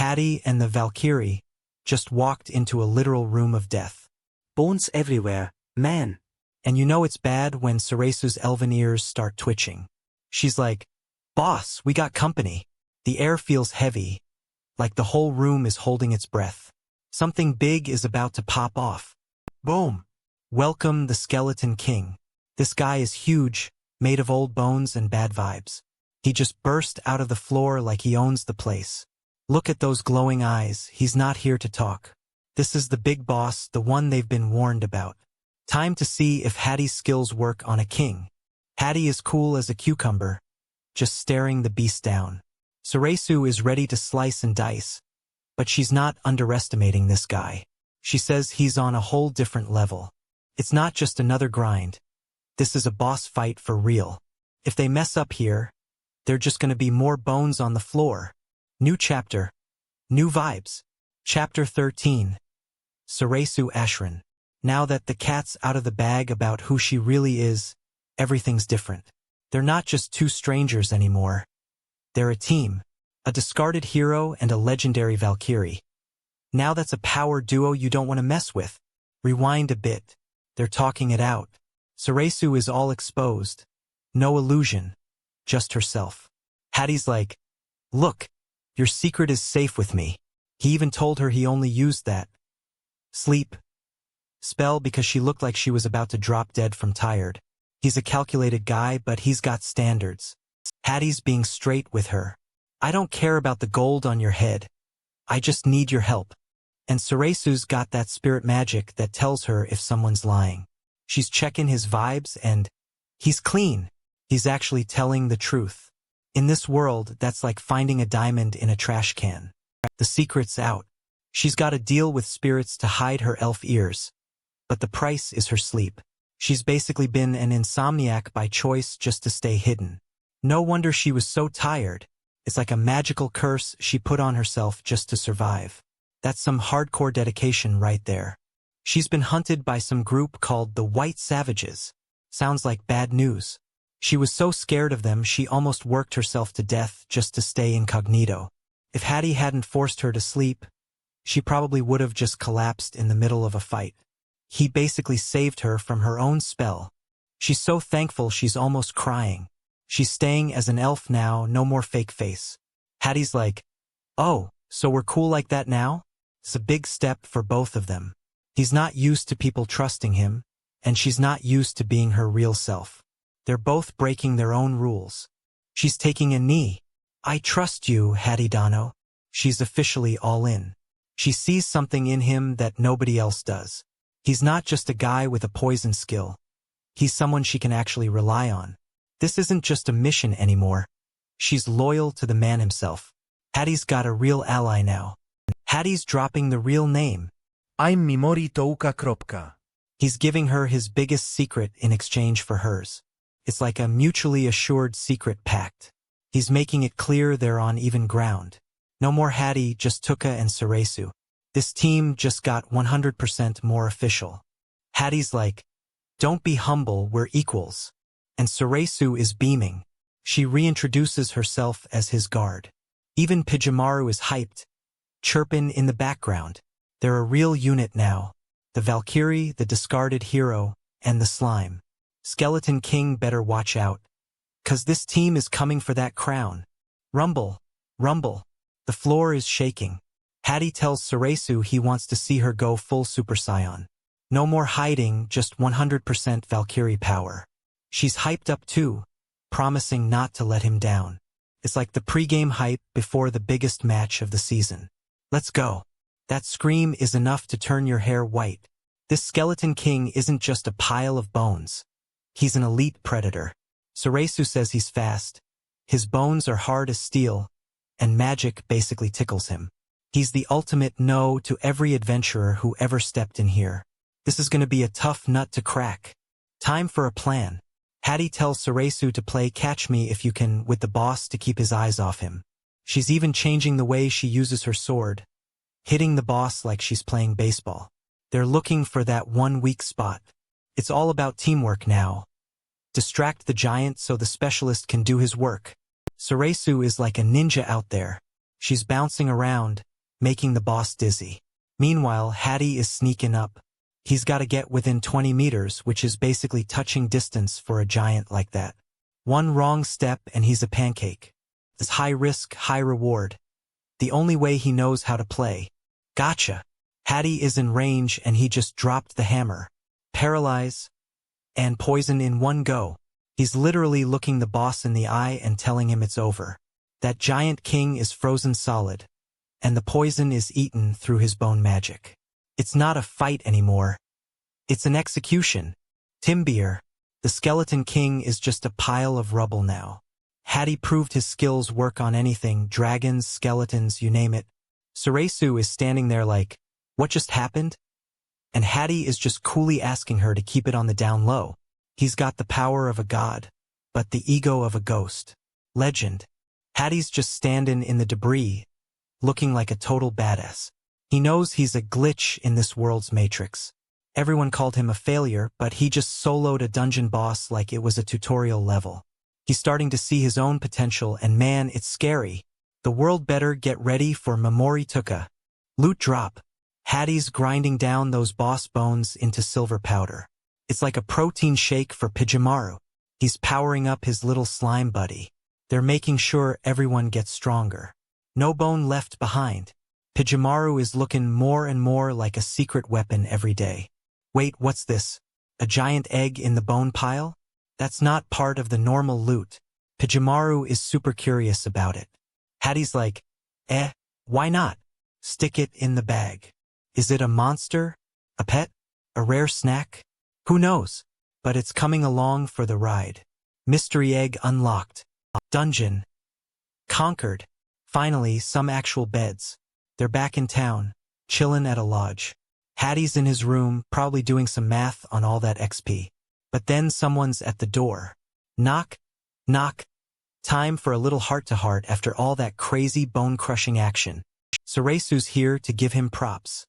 Hattie and the Valkyrie just walked into a literal room of death. Bones everywhere, man. And you know it's bad when Ceresu's elven ears start twitching. She's like, "Boss, we got company." The air feels heavy, like the whole room is holding its breath. Something big is about to pop off. Boom! Welcome the Skeleton King. This guy is huge, made of old bones and bad vibes. He just burst out of the floor like he owns the place. Look at those glowing eyes, he's not here to talk. This is the big boss, the one they've been warned about. Time to see if Hattie's skills work on a king. Hattie is cool as a cucumber, just staring the beast down. Ceresu is ready to slice and dice, but she's not underestimating this guy. She says he's on a whole different level. It's not just another grind. This is a boss fight for real. If they mess up here, they're just gonna be more bones on the floor. New chapter. New vibes. Chapter 13. Ceresu Ashran. Now that the cat's out of the bag about who she really is, everything's different. They're not just two strangers anymore. They're a team. A discarded hero and a legendary Valkyrie. Now that's a power duo you don't want to mess with. Rewind a bit. They're talking it out. Ceresu is all exposed. No illusion. Just herself. Hattie's like, "Look, your secret is safe with me." He even told her he only used that sleep spell because she looked like she was about to drop dead from tired. He's a calculated guy, but he's got standards. Hattie's being straight with her. "I don't care about the gold on your head. I just need your help." And Ceresu's got that spirit magic that tells her if someone's lying. She's checking his vibes and he's clean. He's actually telling the truth. In this world, that's like finding a diamond in a trash can. The secret's out. She's got a deal with spirits to hide her elf ears. But the price is her sleep. She's basically been an insomniac by choice just to stay hidden. No wonder she was so tired. It's like a magical curse she put on herself just to survive. That's some hardcore dedication right there. She's been hunted by some group called the White Savages. Sounds like bad news. She was so scared of them she almost worked herself to death just to stay incognito. If Hattie hadn't forced her to sleep, she probably would have just collapsed in the middle of a fight. He basically saved her from her own spell. She's so thankful she's almost crying. She's staying as an elf now, no more fake face. Hattie's like, "Oh, so we're cool like that now?" It's a big step for both of them. He's not used to people trusting him, and she's not used to being her real self. They're both breaking their own rules. She's taking a knee. "I trust you, Hattie Dano." She's officially all in. She sees something in him that nobody else does. He's not just a guy with a poison skill. He's someone she can actually rely on. This isn't just a mission anymore. She's loyal to the man himself. Hattie's got a real ally now. Hattie's dropping the real name. I'm Mimori Touka Kropka. He's giving her his biggest secret in exchange for hers. It's like a mutually assured secret pact. He's making it clear they're on even ground. No more Hattie, just Tuka and Ceresu. This team just got 100% more official. Hattie's like, "Don't be humble, we're equals." And Ceresu is beaming. She reintroduces herself as his guard. Even Pijamaru is hyped, chirping in the background. They're a real unit now. The Valkyrie, the discarded hero, and the slime. Skeleton King better watch out. 'Cause this team is coming for that crown. Rumble, rumble. The floor is shaking. Hattie tells Ceresu he wants to see her go full Super Saiyan. No more hiding, just 100% Valkyrie power. She's hyped up too, promising not to let him down. It's like the pre-game hype before the biggest match of the season. Let's go. That scream is enough to turn your hair white. This Skeleton King isn't just a pile of bones. He's an elite predator. Ceresu says he's fast. His bones are hard as steel, and magic basically tickles him. He's the ultimate no to every adventurer who ever stepped in here. This is going to be a tough nut to crack. Time for a plan. Hattie tells Ceresu to play catch me if you can with the boss to keep his eyes off him. She's even changing the way she uses her sword, hitting the boss like she's playing baseball. They're looking for that one weak spot. It's all about teamwork now. Distract the giant so the specialist can do his work. Ceresu is like a ninja out there. She's bouncing around, making the boss dizzy. Meanwhile, Hattie is sneaking up. He's got to get within 20 meters, which is basically touching distance for a giant like that. One wrong step and he's a pancake. It's high risk, high reward. The only way he knows how to play. Gotcha. Hattie is in range and he just dropped the hammer. Paralyze and poison in one go. He's literally looking the boss in the eye and telling him it's over. That giant king is frozen solid, and the poison is eaten through his bone magic. It's not a fight anymore. It's an execution. Timbeer, the skeleton king, is just a pile of rubble now. Hattie proved his skills work on anything, dragons, skeletons, you name it. Suresu is standing there like, what just happened? And Hattie is just coolly asking her to keep it on the down low. He's got the power of a god, but the ego of a ghost. Legend. Hattie's just standing in the debris, looking like a total badass. He knows he's a glitch in this world's matrix. Everyone called him a failure, but he just soloed a dungeon boss like it was a tutorial level. He's starting to see his own potential, and man, it's scary. The world better get ready for Mamori Tuka. Loot drop. Hattie's grinding down those boss bones into silver powder. It's like a protein shake for Pijamaru. He's powering up his little slime buddy. They're making sure everyone gets stronger. No bone left behind. Pijamaru is looking more and more like a secret weapon every day. Wait, what's this? A giant egg in the bone pile? That's not part of the normal loot. Pijamaru is super curious about it. Hattie's like, why not? Stick it in the bag. Is it a monster? A pet? A rare snack? Who knows? But it's coming along for the ride. Mystery egg unlocked. Dungeon conquered. Finally, some actual beds. They're back in town, chillin' at a lodge. Hattie's in his room, probably doing some math on all that XP. But then someone's at the door. Knock, knock. Time for a little heart-to-heart after all that crazy bone-crushing action. Suresu's here to give him props.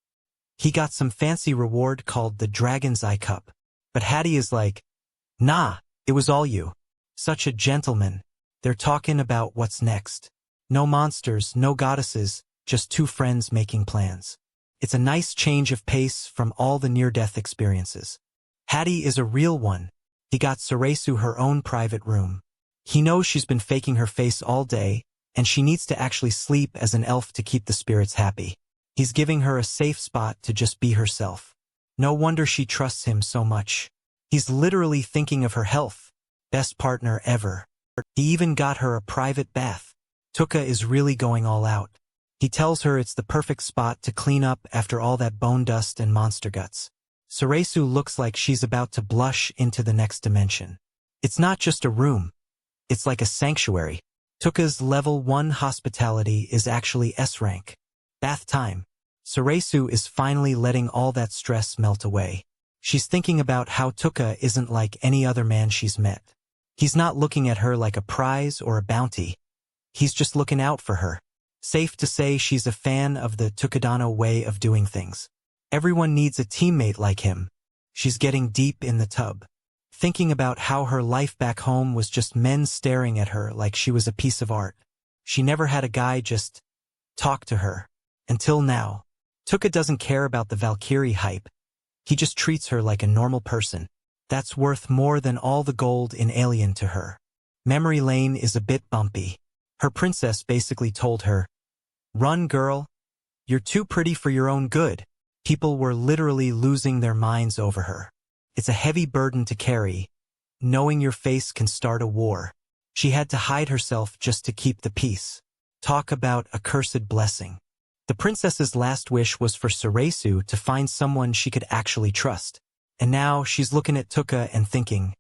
He got some fancy reward called the Dragon's Eye Cup. But Hattie is like, nah, it was all you. Such a gentleman. They're talking about what's next. No monsters, no goddesses, just two friends making plans. It's a nice change of pace from all the near-death experiences. Hattie is a real one. He got Suresu her own private room. He knows she's been faking her face all day, and she needs to actually sleep as an elf to keep the spirits happy. He's giving her a safe spot to just be herself. No wonder she trusts him so much. He's literally thinking of her health. Best partner ever. He even got her a private bath. Tuka is really going all out. He tells her it's the perfect spot to clean up after all that bone dust and monster guts. Suresu looks like she's about to blush into the next dimension. It's not just a room. It's like a sanctuary. Tuka's level 1 hospitality is actually S rank. Bath time. Suresu is finally letting all that stress melt away. She's thinking about how Tuka isn't like any other man she's met. He's not looking at her like a prize or a bounty. He's just looking out for her. Safe to say she's a fan of the Tukadano way of doing things. Everyone needs a teammate like him. She's getting deep in the tub. Thinking about how her life back home was just men staring at her like she was a piece of art. She never had a guy just talk to her. Until now. Tuka doesn't care about the Valkyrie hype. He just treats her like a normal person. That's worth more than all the gold in Alien to her. Memory lane is a bit bumpy. Her princess basically told her, "Run, girl. You're too pretty for your own good." People were literally losing their minds over her. It's a heavy burden to carry, knowing your face can start a war. She had to hide herself just to keep the peace. Talk about a cursed blessing. The princess's last wish was for Suresu to find someone she could actually trust. And now she's looking at Tuka and thinking,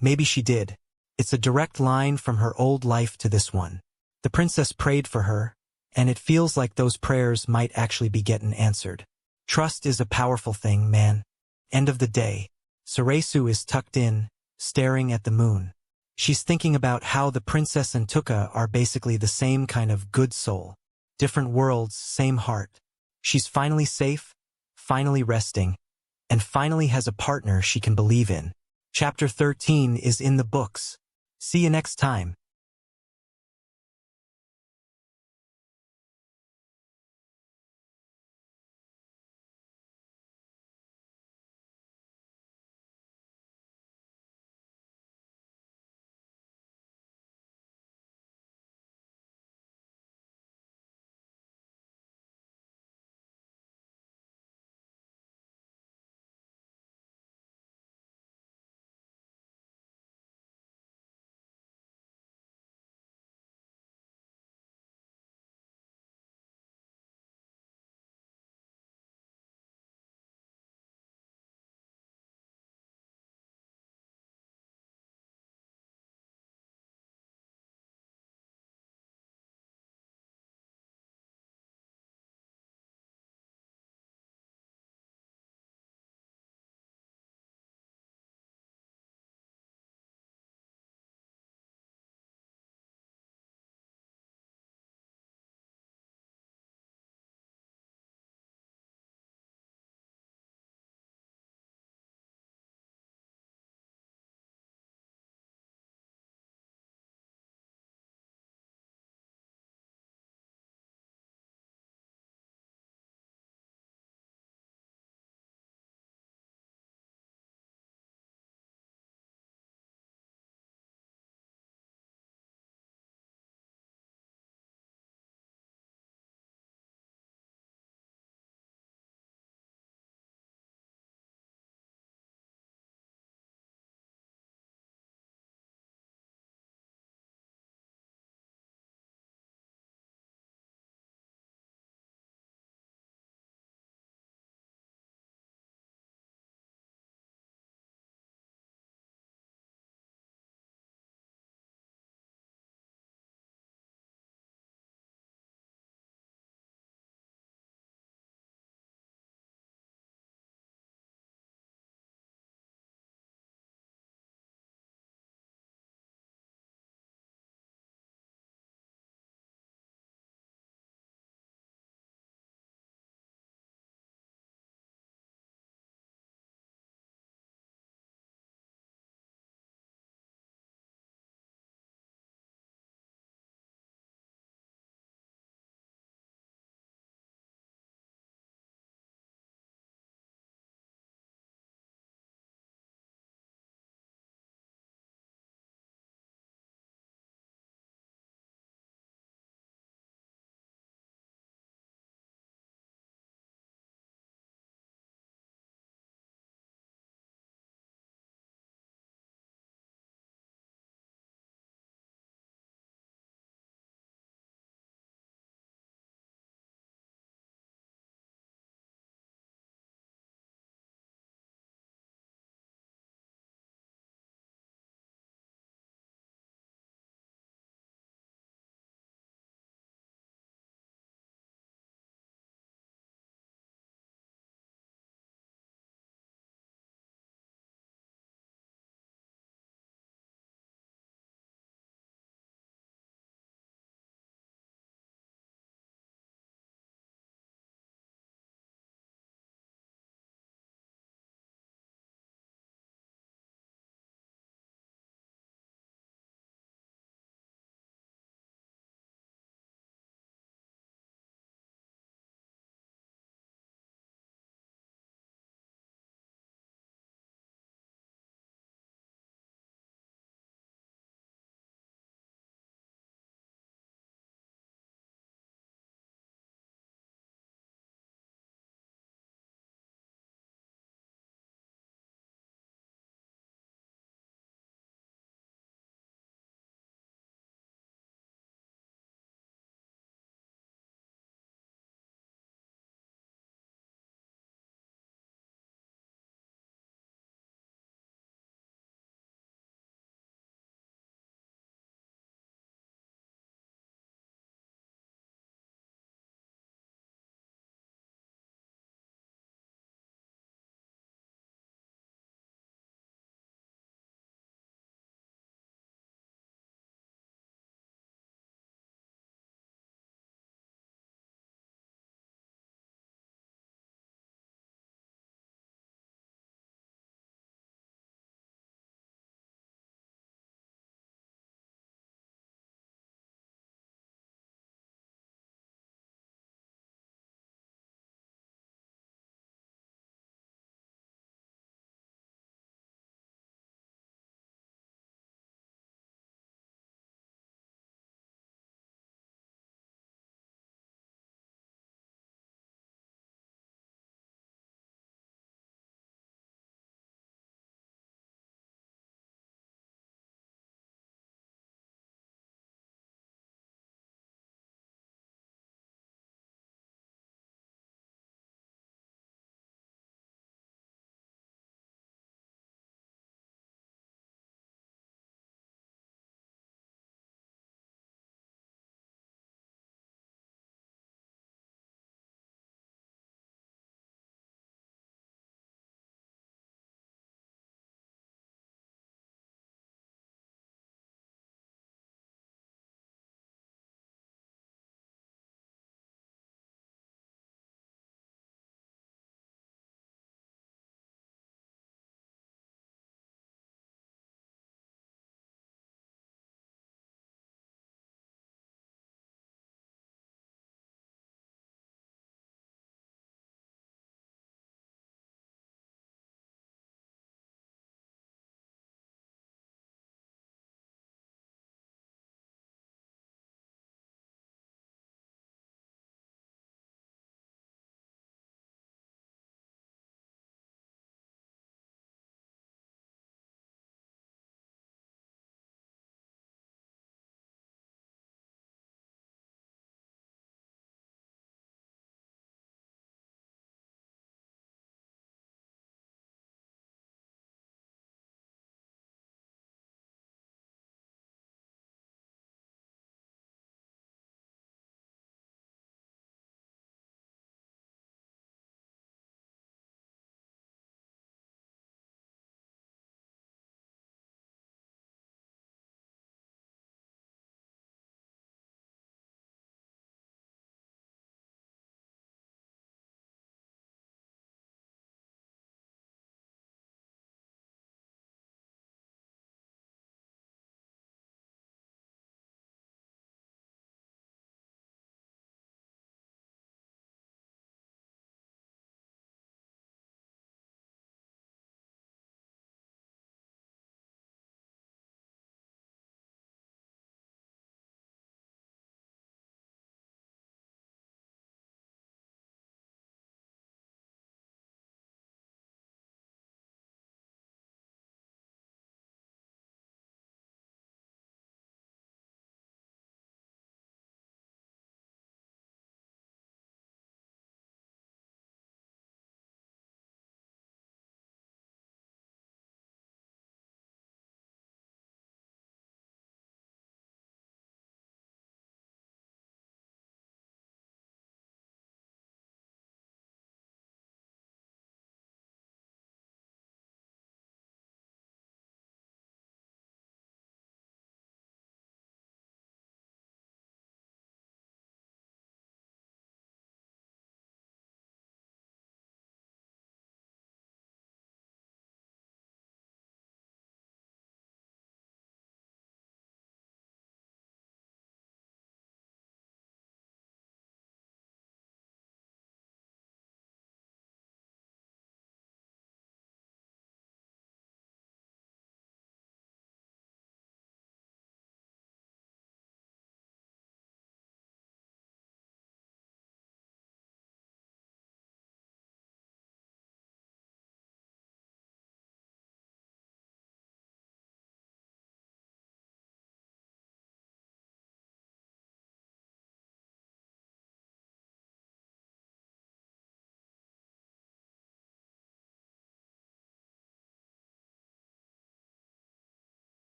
maybe she did. It's a direct line from her old life to this one. The princess prayed for her, and it feels like those prayers might actually be getting answered. Trust is a powerful thing, man. End of the day. Suresu is tucked in, staring at the moon. She's thinking about how the princess and Tuka are basically the same kind of good soul. Different worlds, same heart. She's finally safe, finally resting, and finally has a partner she can believe in. Chapter 13 is in the books. See you next time.